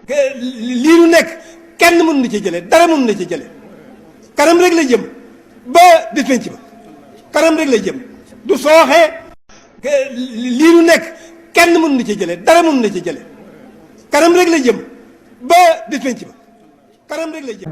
lii nu nekk kenn mënu na ci jële dara mënu na ci jële kanam rek la jëm ba bis penc ba kanam rek la jëm du sooxee lii nu nekk kenn mënu na ci jële dara mënu na ci jële kanam rek la jëm ba bis penc ba kanam rek la jëm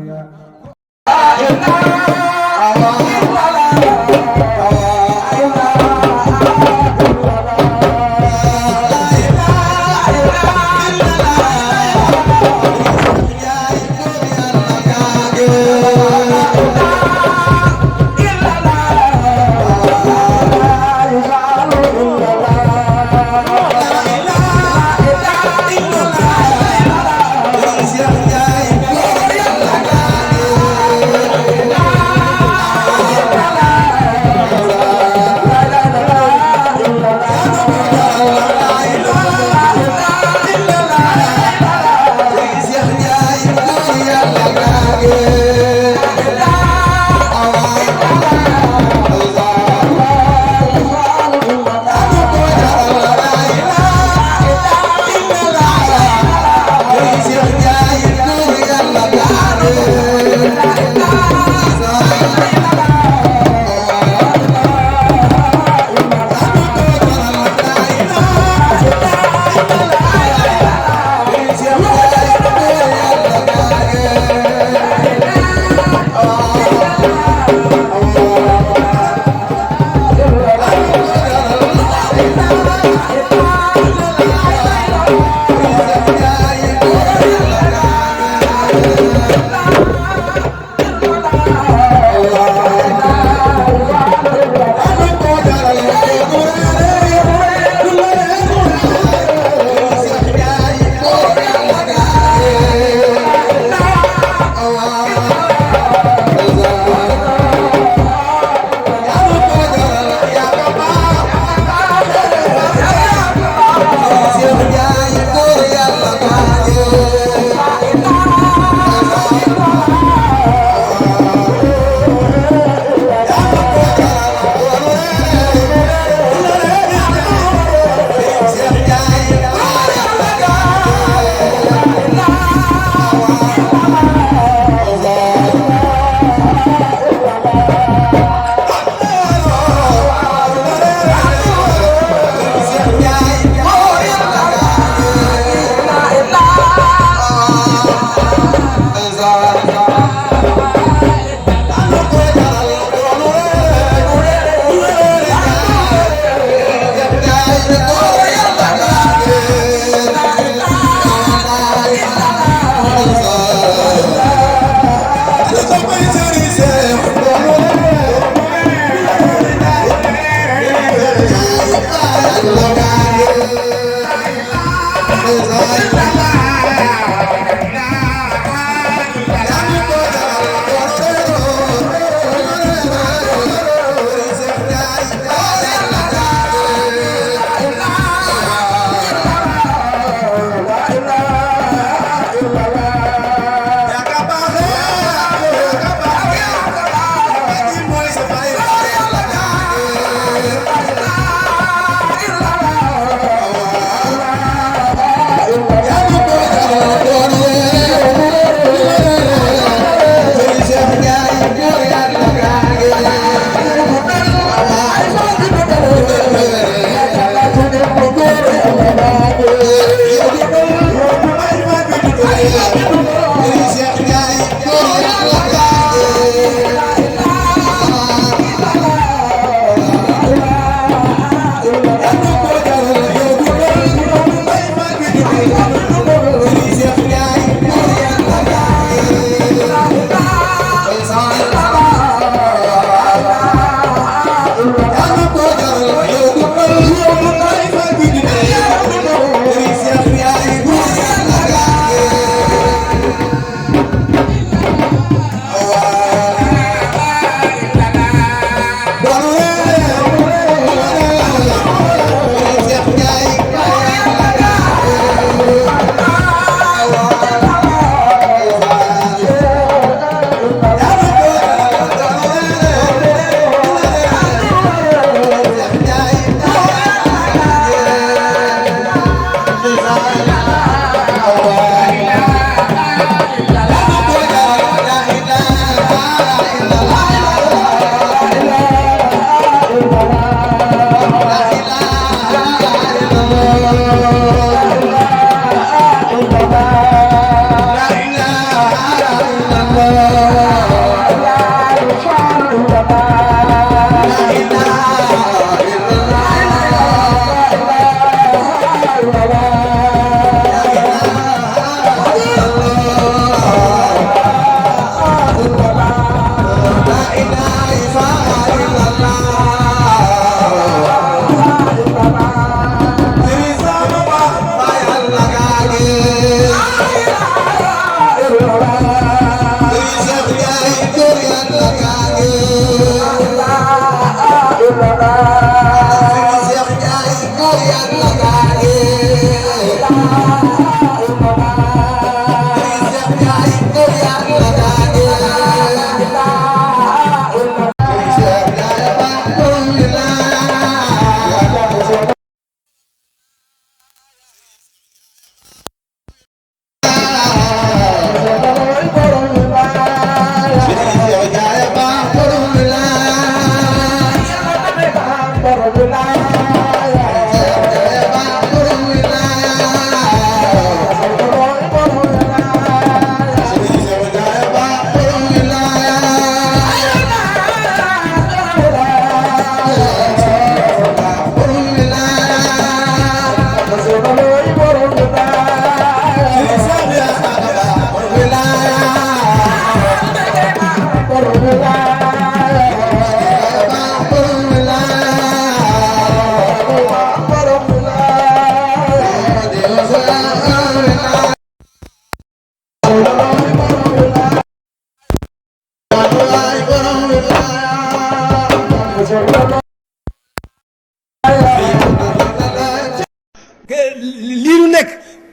lii nu nekk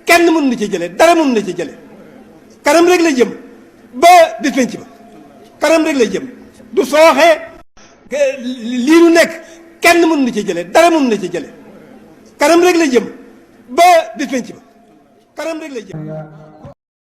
kenn mënu na ci jële dara mënu na ci jële kanam rek la jëm ba bis penc ba kanam rek la jëm du sooxee lii nu nekk kenn mënu na ci jële dara mënu na ci jële kanam rek la jëm ba bis penc ba kanam rek la jëm